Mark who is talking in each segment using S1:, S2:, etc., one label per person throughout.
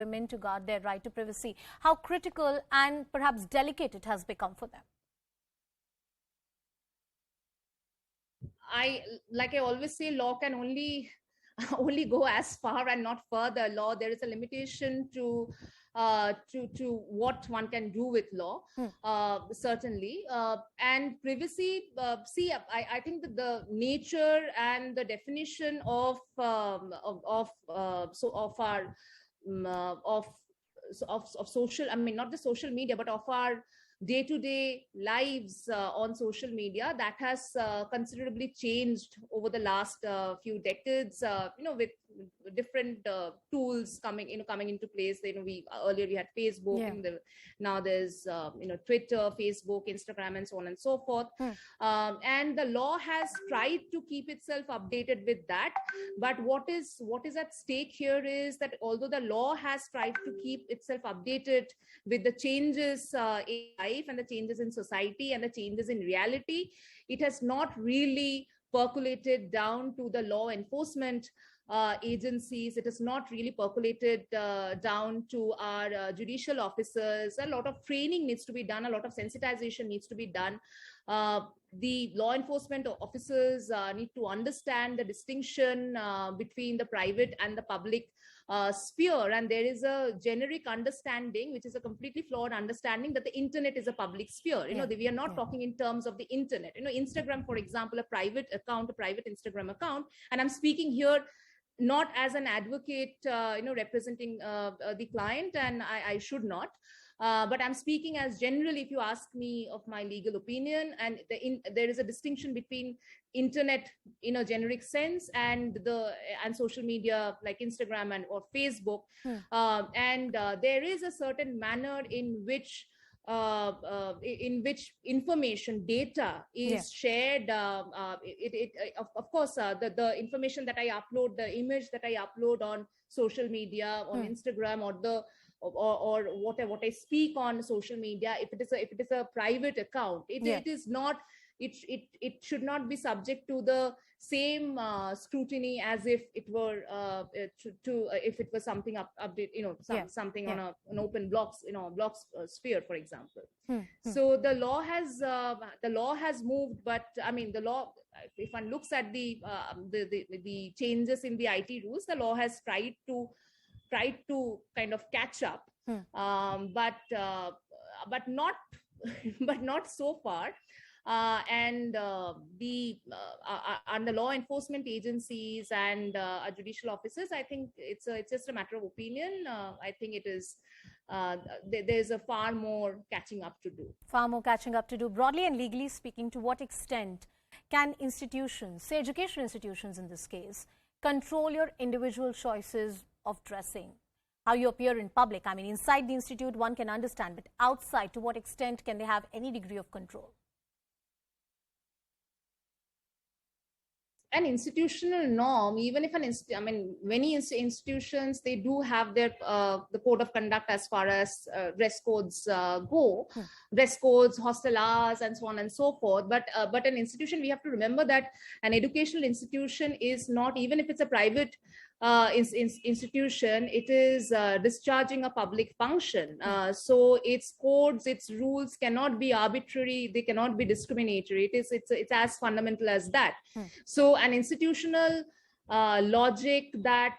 S1: women to guard their right to privacy, how critical and perhaps delicate it has become for them?
S2: Like I always say, law can only only go as far and not further. Law, there is a limitation to what one can do with law, certainly. And privacy, see, I think that the nature and the definition of our of social, I mean, not the social media, but of our day-to-day lives on social media, that has considerably changed over the last few decades, with different tools coming into place. We earlier we had Facebook, and now there's Twitter, Facebook, Instagram, and so on and so forth. And the law has tried to keep itself updated with that, but what is at stake here is that although the law has tried to keep itself updated with the changes in life and the changes in society and the changes in reality, it has not really percolated down to the law enforcement agencies. It has not really percolated down to our judicial officers. A lot of training needs to be done. A lot of sensitization needs to be done. The law enforcement officers need to understand the distinction between the private and the public sphere, and there is a generic understanding, which is a completely flawed understanding, that the internet is a public sphere. We are not talking in terms of the internet. Instagram, for example, a private Instagram account, and I'm speaking here not as an advocate, representing the client, and I should not. But I'm speaking as generally, if you ask me of my legal opinion, and there is a distinction between internet in a generic sense and social media like Instagram or Facebook, and there is a certain manner in which information, data is shared. Of course, the information that I upload, the image that I upload on social media, on Instagram, or what I speak on social media, if it is a private account, it is not. It should not be subject to the same scrutiny as if it were if it was something update, something on an open blocks sphere, for example. So the law has moved, but I mean, the law, if one looks at the changes in the IT rules, the law has tried to kind of catch up, but not but not so far. And the law enforcement agencies and our judicial officers, I think it's just a matter of opinion. I think it is there's a far more catching up to do.
S1: Far more catching up to do. Broadly and legally speaking, to what extent can institutions, say education institutions in this case, control your individual choices of dressing, how you appear in public? I mean, inside the institute one can understand, but outside, to what extent can they have any degree of control?
S2: An institutional norm, even if many institutions, they do have their the code of conduct as far as dress codes go, dress codes, hostel hours, and so on and so forth. But an institution, we have to remember that an educational institution is not, even if it's a private institution, it is discharging a public function. So its codes, its rules cannot be arbitrary, they cannot be discriminatory. It's as fundamental as that. So an institutional logic that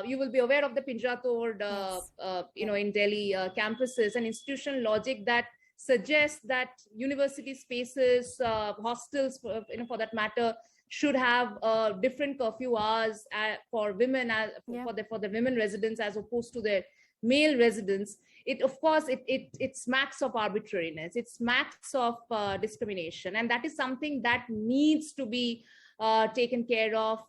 S2: you will be aware of the Pinjra Tod, in Delhi campuses, an institutional logic that suggests that university spaces, hostels, for that matter, should have different curfew hours for women, for the women residents as opposed to their male residents. Of course, it smacks of arbitrariness. It smacks of discrimination, and that is something that needs to be taken care of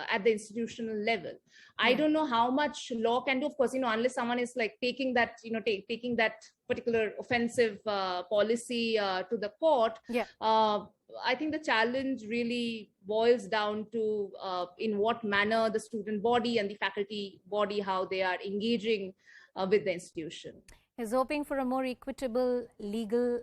S2: at the institutional level. I don't know how much law can do, of course, unless someone is like taking that particular offensive policy to the court. I think the challenge really boils down to in what manner the student body and the faculty body, how they are engaging with the institution.
S1: is hoping for a more equitable legal,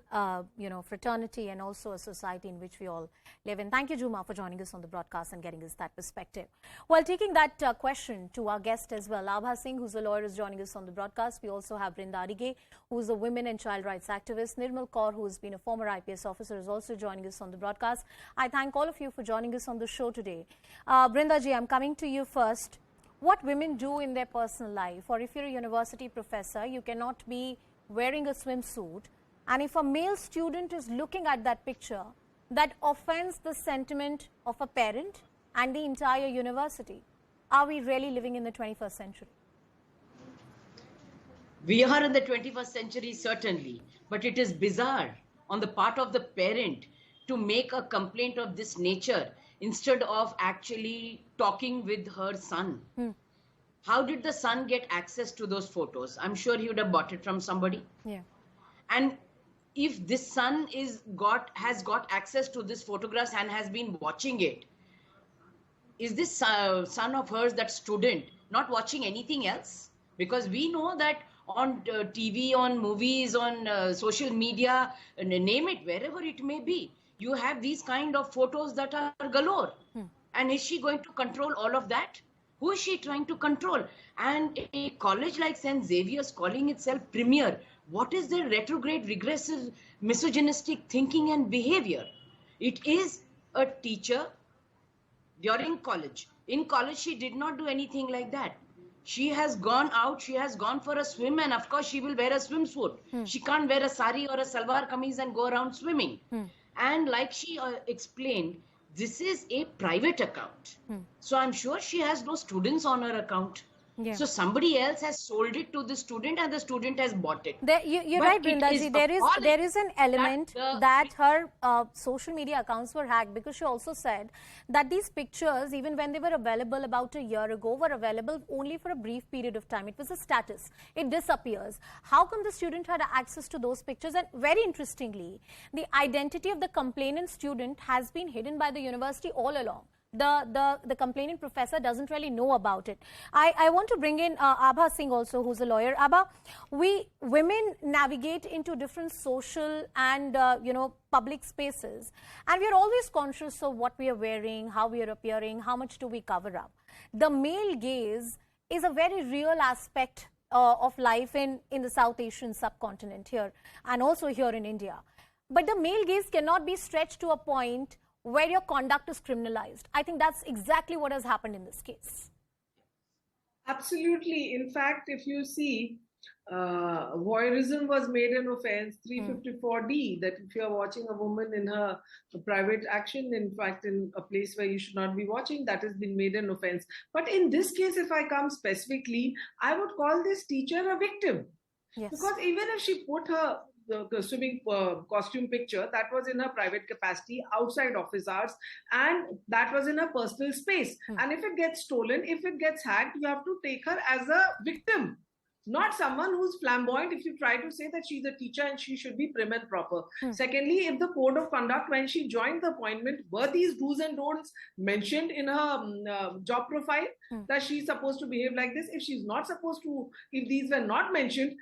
S1: fraternity and also a society in which we all live in. Thank you, Jhuma, for joining us on the broadcast and getting us that perspective. Well, taking that question to our guest as well, Abha Singh, who's a lawyer, is joining us on the broadcast. We also have Brinda Adige, who's a women and child rights activist. Nirmal Kaur, who has been a former IPS officer, is also joining us on the broadcast. I thank all of you for joining us on the show today. Brinda ji, I'm coming to you first. What women do in their personal life, or if you're a university professor, you cannot be wearing a swimsuit, and if a male student is looking at that picture, that offends the sentiment of a parent and the entire university. Are we really living in the 21st century?
S3: We are in the 21st century, certainly, but it is bizarre on the part of the parent to make a complaint of this nature instead of actually talking with her son. How did the son get access to those photos? I'm sure he would have bought it from somebody.
S1: Yeah.
S3: And if this son has got access to this photographs and has been watching it, is this son of hers, that student, not watching anything else? Because we know that on TV, on movies, on social media, name it, wherever it may be, you have these kind of photos that are galore. And is she going to control all of that? Who is she trying to control? And a college like St. Xavier's calling itself premier, what is their retrograde, regressive, misogynistic thinking and behavior? It is a teacher during college. In college, she did not do anything like that. She has gone out, she has gone for a swim, and of course she will wear a swimsuit. She can't wear a sari or a salwar kameez and go around swimming. And like she explained, this is a private account. So I'm sure she has no students on her account.
S1: Yeah.
S3: So somebody else has sold it to the student and the student has bought it.
S1: You're right, Brindaji. There is an element that her social media accounts were hacked, because she also said that these pictures, even when they were available about a year ago, were available only for a brief period of time. It was a status. It disappears. How come the student had access to those pictures? And very interestingly, the identity of the complainant student has been hidden by the university all along. The complainant professor doesn't really know about it. I want to bring in Abha Singh also, who's a lawyer. Abha, women navigate into different social and public spaces, and we are always conscious of what we are wearing, how we are appearing, how much do we cover up. The male gaze is a very real aspect of life in the South Asian subcontinent here, and also here in India. But the male gaze cannot be stretched to a point where your conduct is criminalized. I think that's exactly what has happened in this case.
S4: Absolutely. In fact, if you see, voyeurism was made an offense, 354D, that if you're watching a woman in her private action, in fact, in a place where you should not be watching, that has been made an offense. But in this case, if I come specifically, I would call this teacher a victim.
S1: Yes.
S4: Because even if she put her the swimming costume picture, that was in her private capacity outside office hours, and that was in her personal space. And if it gets stolen, if it gets hacked, you have to take her as a victim, not someone who's flamboyant if you try to say that she's a teacher and she should be prim and proper. Secondly, if the code of conduct when she joined the appointment, were these do's and don'ts mentioned in her job profile, that she's supposed to behave like this? If she's not supposed to, if these were not mentioned,